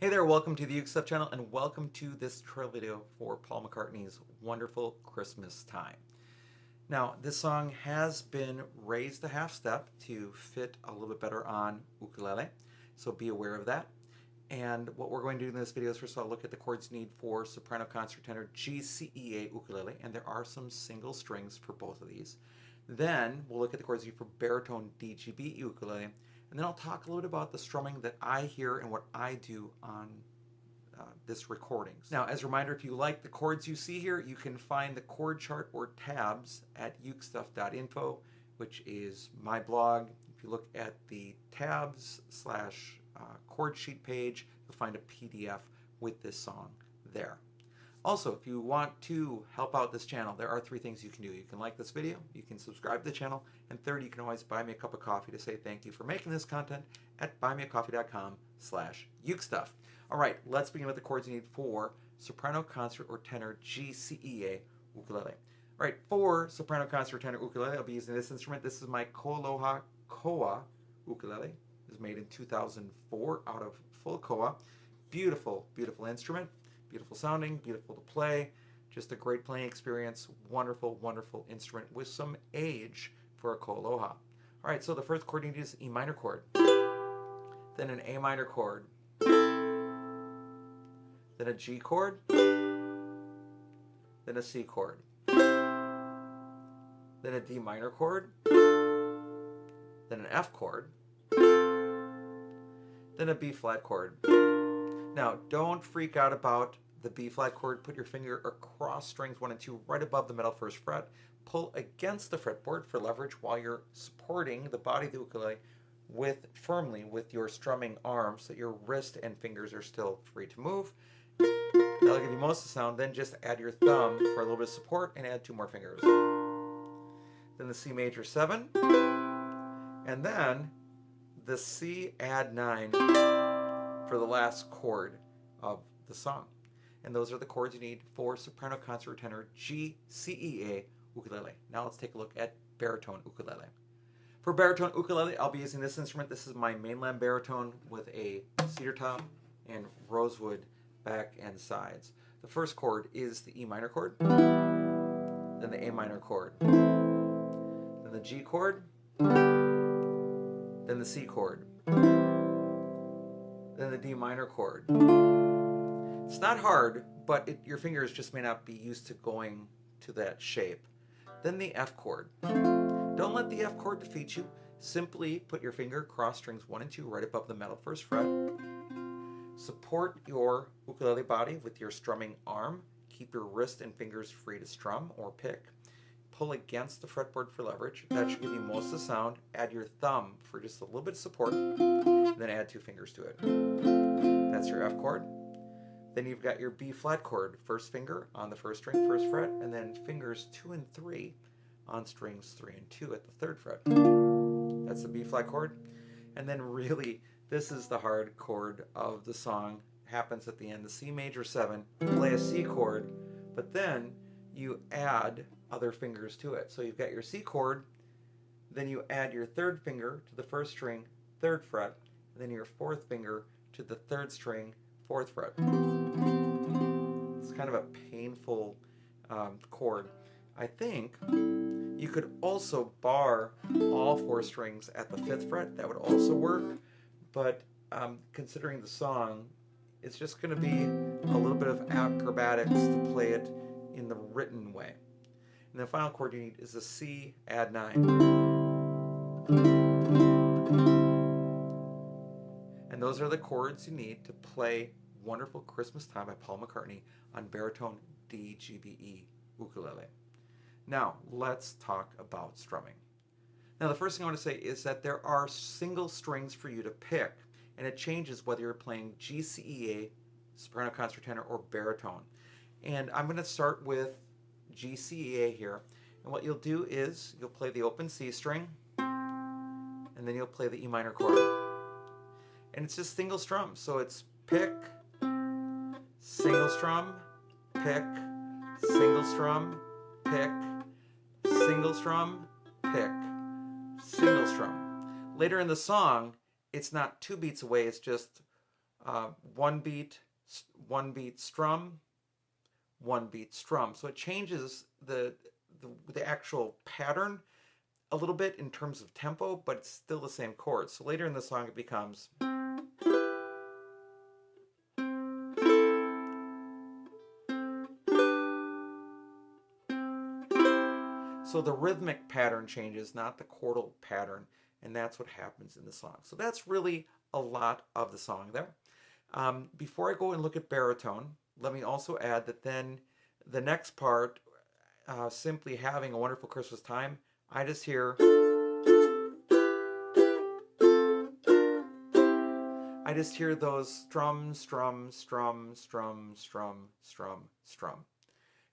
Hey there, welcome to the UkeStuff channel and welcome to this trail video for Paul McCartney's wonderful Christmas Time. Now, this song has been raised a half step to fit a little bit better on ukulele, so be aware of that. And what we're going to do in this video is first of all look at the chords you need for soprano, concert, tenor, GCEA ukulele, and there are some single strings for both of these. Then we'll look at the chords you need for baritone DGBE ukulele, and then I'll talk a little bit about the strumming that I hear and what I do on this recordings. Now, as a reminder, if you like the chords you see here, you can find the chord chart or tabs at UkeStuff.info, which is my blog. If you look at the tabs / chord sheet page, you'll find a PDF with this song there. Also, if you want to help out this channel, there are 3 things you can do. You can like this video, you can subscribe to the channel, and third, you can always buy me a cup of coffee to say thank you for making this content at buymeacoffee.com/UkeStuff. All right, let's begin with the chords you need for soprano, concert, or tenor GCEA ukulele. All right, for soprano, concert, or tenor ukulele, I'll be using this instrument. This is my Koaloha Koa ukulele. It was made in 2004 out of full koa. Beautiful, beautiful instrument. Beautiful sounding, beautiful to play, just a great playing experience, wonderful, wonderful instrument with some age for a Koaloha. All right, so the first chord you need is E minor chord, then an A minor chord, then a G chord, then a C chord, then a D minor chord, then an F chord, then a B flat chord. Now, don't freak out about the B flat chord. Put your finger across strings 1 and 2 right above the middle 1st fret. Pull against the fretboard for leverage while you're supporting the body of the ukulele firmly with your strumming arm so that your wrist and fingers are still free to move. That'll give you most of the sound. Then just add your thumb for a little bit of support and add 2 more fingers. Then the C major 7. And then the C add 9 for the last chord of the song. And those are the chords you need for soprano, concert, tenor, GCEA ukulele. Now let's take a look at baritone ukulele. For baritone ukulele, I'll be using this instrument. This is my mainland baritone with a cedar top and rosewood back and sides. The first chord is the E minor chord, then the A minor chord, then the G chord, then the C chord, then the D minor chord. It's not hard, but your fingers just may not be used to going to that shape. Then the F chord. Don't let the F chord defeat you. Simply put your finger across strings 1 and 2 right above the middle 1st fret. Support your ukulele body with your strumming arm. Keep your wrist and fingers free to strum or pick. Pull against the fretboard for leverage. That should give you most of the sound. Add your thumb for just a little bit of support. Then add 2 fingers to it. That's your F chord. Then you've got your B flat chord, 1st finger on the 1st string, 1st fret, and then fingers 2 and 3 on strings 3 and 2 at the 3rd fret. That's the B flat chord. And then really, this is the hard chord of the song. Happens at the end, the C major 7. Play a C chord, but then you add other fingers to it. So you've got your C chord, then you add your 3rd finger to the 1st string, 3rd fret, and then your 4th finger to the 3rd string, 4th fret. It's kind of a painful chord. I think you could also bar all 4 strings at the 5th fret. That would also work, but considering the song, it's just going to be a little bit of acrobatics to play it in the written way. And the final chord you need is the C add 9. And those are the chords you need to play Wonderful Christmastime by Paul McCartney on baritone DGBE ukulele. Now, let's talk about strumming. Now, the first thing I want to say is that there are single strings for you to pick, and it changes whether you're playing GCEA, soprano, concert, tenor, or baritone. And I'm going to start with GCEA here. And what you'll do is you'll play the open C string, and then you'll play the E minor chord. And it's just single strum, so it's pick, single strum, pick, single strum, pick, single strum, pick, single strum. Later in the song, it's not 2 beats away, it's just one beat, strum, one beat, strum. So it changes the actual pattern a little bit in terms of tempo, but it's still the same chord. So later in the song it becomes. So the rhythmic pattern changes, not the chordal pattern, and that's what happens in the song. So that's really a lot of the song there. Before I go and look at baritone, let me also add that then the next part, simply having a wonderful Christmas time, I just hear those strum, strum, strum, strum, strum, strum, strum.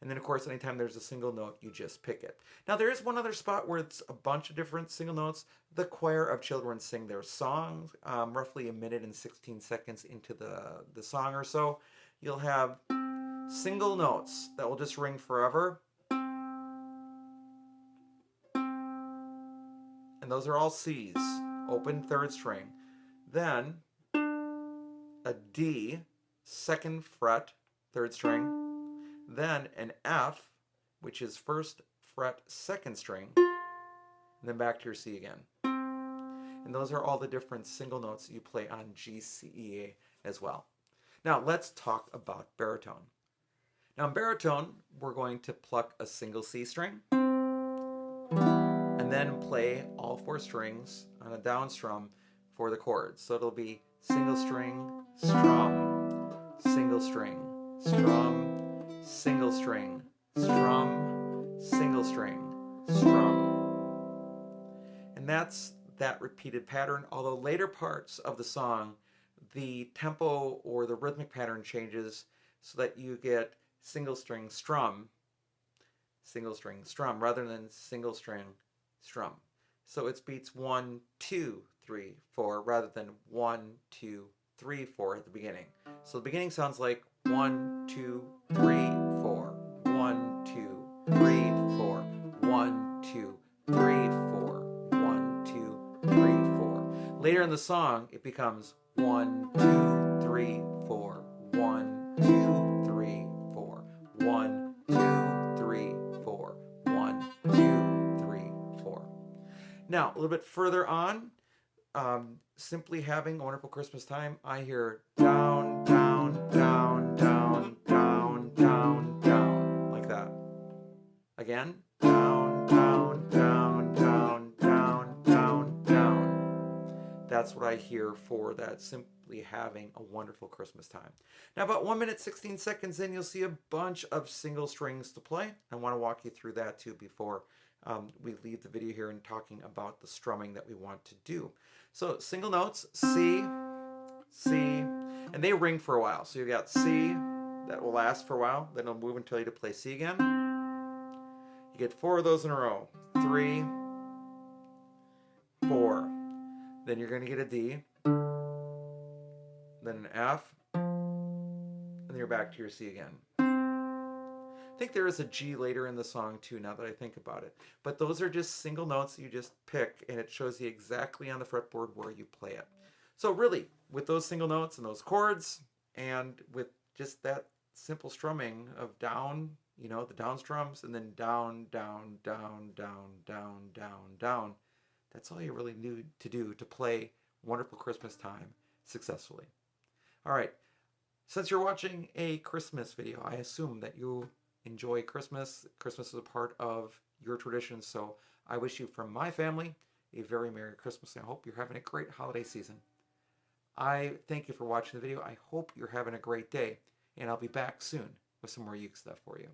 And then, of course, anytime there's a single note, you just pick it. Now, there is one other spot where it's a bunch of different single notes. The choir of children sing their song, roughly 1 minute and 16 seconds into the song or so. You'll have single notes that will just ring forever. And those are all C's, open third string. Then a D, second fret, third string. Then an F, which is first fret, second string. And then back to your C again. And those are all the different single notes that you play on GCEA as well. Now let's talk about baritone. Now in baritone, we're going to pluck a single C string and then play all 4 strings on a down strum for the chords. So it'll be single string, strum, single string, strum, single string, strum, single string, strum. And that's that repeated pattern, although later parts of the song, the tempo or the rhythmic pattern changes so that you get single string, strum, rather than single string, strum. So it's beats 1, 2, 3, 4, rather than 1, 2, 3, 4 at the beginning. So the beginning sounds like 1, 2, 3, 4, 1, 2, 3, 4, 1, 2, 3, 4, 1, 2, 3, 4. Later in the song, it becomes 1, 2, 3, 4, 1, 2, 3, 4, 1, 2, 3, 4, 1, 2, 3, 4. Now, a little bit further on, simply having a wonderful Christmas time, I hear down, down, down, down, down, down, down, like that. Again, down, down, down, down, down, down, down. That's what I hear for that, simply having a wonderful Christmas time. Now, about 1 minute, 16 seconds in, you'll see a bunch of single strings to play. I want to walk you through that too before we leave the video here and talking about the strumming that we want to do. So single notes, C, C, and they ring for a while. So you got C, that will last for a while, then it'll move until you play C again. You get 4 of those in a row, 3, 4. Then you're going to get a D, then an F, and then you're back to your C again. I think there is a G later in the song too, now that I think about it. But those are just single notes that you just pick, and it shows you exactly on the fretboard where you play it. So really, with those single notes and those chords, and with just that simple strumming of down, you know, the down strums, and then down, down, down, down, down, down, down, that's all you really need to do to play Wonderful Christmas Time successfully. All right, since you're watching a Christmas video, I assume that you enjoy Christmas. Christmas is a part of your tradition, so I wish you from my family a very Merry Christmas, and I hope you're having a great holiday season. I thank you for watching the video. I hope you're having a great day, and I'll be back soon with some more Uke stuff for you.